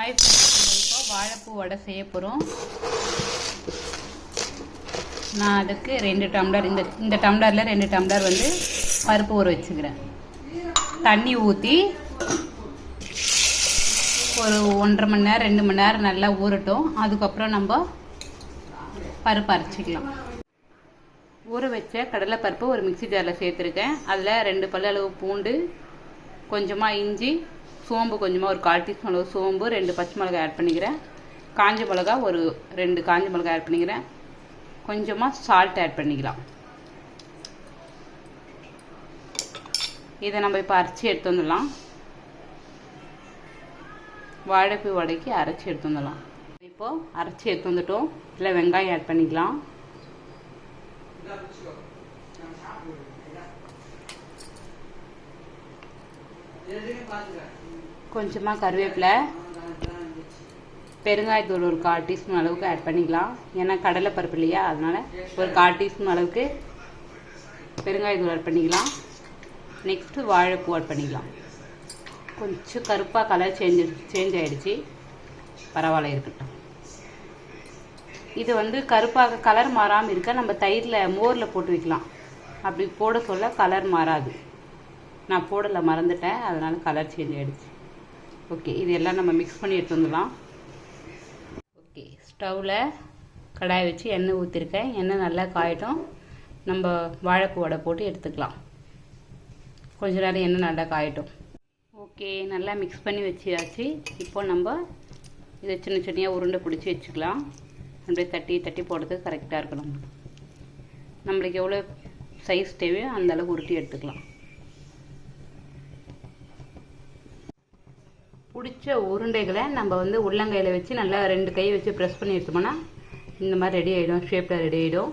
Hi friends, இப்போ வாழைப்பூ வடை செய்ய போகிறோம். நான் அதுக்கு 2 டம்ளர் இந்த டம்ளரில் 2 டம்ளர் வந்து பருப்பு ஊற வச்சுக்கிறேன். தண்ணி ஊற்றி ஒரு 1.5 மணி நேரம் 2 மணி நேரம் நல்லா ஊறட்டும். அதுக்கப்புறம் நம்ம பருப்பு அரைச்சிக்கலாம். ஊற வச்ச கடலைப்பருப்பு ஒரு மிக்சி ஜாரில் சேர்த்துருக்கேன். அதில் 2 பல் அளவு பூண்டு, கொஞ்சமாக இஞ்சி, சோம்பு கொஞ்சமாக ஒரு 1/4 டீஸ்பூன் அளவு சோம்பு, 2 பச்சை மிளகாய் ஆட் பண்ணிக்கிறேன். காஞ்ச மிளகா ஒரு 2 காஞ்ச மிளகாய் ஆட் பண்ணிக்கிறேன். கொஞ்சமாக சால்ட் ஆட் பண்ணிக்கலாம். இதை நம்ம இப்போ அரைச்சி எடுத்து வந்துடலாம். வாழைப்பூ வடைக்கு அரைச்சி எடுத்து வந்துடலாம். இப்போது அரைச்சி எடுத்து வந்துட்டோம். இல்லை வெங்காயம் ஆட் பண்ணிக்கலாம். கொஞ்சமாக கருவேப்பிலை, பெருங்காயத்தூள் ஒரு 1/4 டீஸ்பூன் அளவுக்கு ஆட் பண்ணிக்கலாம். ஏன்னா கடலை பருப்பு இல்லையா, அதனால் ஒரு 1/4 டீஸ்பூன் அளவுக்கு பெருங்காயத்தூள் ஆட் பண்ணிக்கலாம். நெக்ஸ்ட்டு வாழைப்பூ ஆட் பண்ணிக்கலாம். கொஞ்சம் கருப்பாக கலர் சேஞ்ச் ஆகிடுச்சு, பரவாயில்ல இருக்கட்டும். இது வந்து கருப்பாக கலர் மாறாமல் இருக்க நம்ம தயிரில் மோரில் போட்டு வைக்கலாம். அப்படி போட சொல்ல கலர் மாறாது. நான் போடலை, மறந்துட்டேன், அதனால் கலர் சேஞ்ச் ஆகிடுச்சு. ஓகே, இது எல்லாம் நம்ம மிக்ஸ் பண்ணி எடுத்து வந்துடலாம். ஓகே, ஸ்டவ்வில் கடாய் வச்சு எண்ணெய் ஊற்றிருக்கேன். எண்ணெய் நல்லா காயட்டும். நம்ம வாழைப்பூ வடை போட்டு எடுத்துக்கலாம். கொஞ்ச நேரம் எண்ணெய் நல்லா காயட்டும். ஓகே, நல்லா மிக்ஸ் பண்ணி வச்சியாச்சு. இப்போ நம்ம இதை சின்ன சின்னையாக உருண்டை பிடிச்சி வச்சுக்கலாம். அப்படியே தட்டி தட்டி போடுறதுக்கு கரெக்டாக இருக்கணும். நம்மளுக்கு எவ்வளோ சைஸ் தேவையோ அந்த அளவுக்கு உருட்டி எடுத்துக்கலாம். பிடிச்ச உருண்டைகளை நம்ம வந்து உள்ளங்கையில் வச்சு நல்லா 2 கை வச்சு ப்ரெஸ் பண்ணி எடுத்தோம்னா இந்த மாதிரி ரெடி ஆகிடும், ஷேப்பில் ரெடி ஆகிடும்.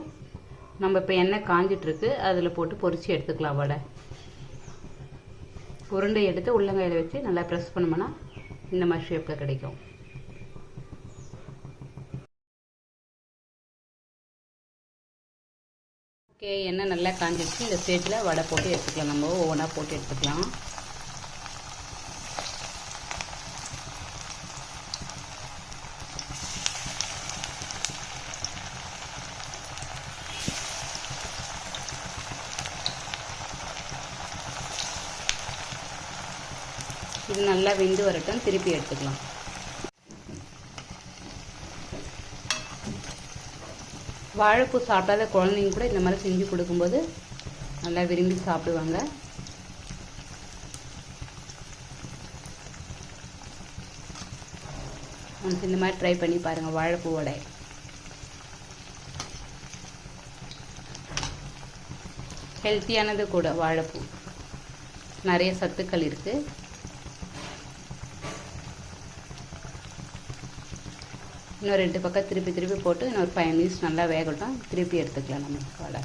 நம்ம இப்போ எண்ணெய் காஞ்சிட்ருக்கு, அதில் போட்டு பொரிச்சு எடுத்துக்கலாம். வடை உருண்டை எடுத்து உள்ளங்கையில் வச்சு நல்லா ப்ரெஸ் பண்ணோம்னா இந்த மாதிரி ஷேப்பில் கிடைக்கும். ஓகே, எண்ணெய் நல்லா காஞ்சிடுச்சு. இந்த ஸ்டேஜில் வடை போட்டு எடுத்துக்கலாம். நம்ம ஒவ்வொன்றா போட்டு எடுத்துக்கலாம். இது நல்லா வெந்து வரட்டும், திருப்பி எடுத்துக்கலாம். வாழைப்பூ சாப்பிடாத குழந்தைங்க கூட இந்த மாதிரி செஞ்சு கொடுக்கும்போது நல்லா விரும்பி சாப்பிடுவாங்க. இந்த மாதிரி ட்ரை பண்ணி பாருங்கள். வாழைப்பூ வடை ஹெல்த்தியானது கூட. வாழைப்பூ நிறைய சத்துக்கள் இருக்குது. இன்னும் 2 பக்கம் திருப்பி போட்டு இன்னொரு 5 மினிட்ஸ் நல்லா வேகட்டும். திருப்பி எடுத்துக்கலாம் நம்ம வடை.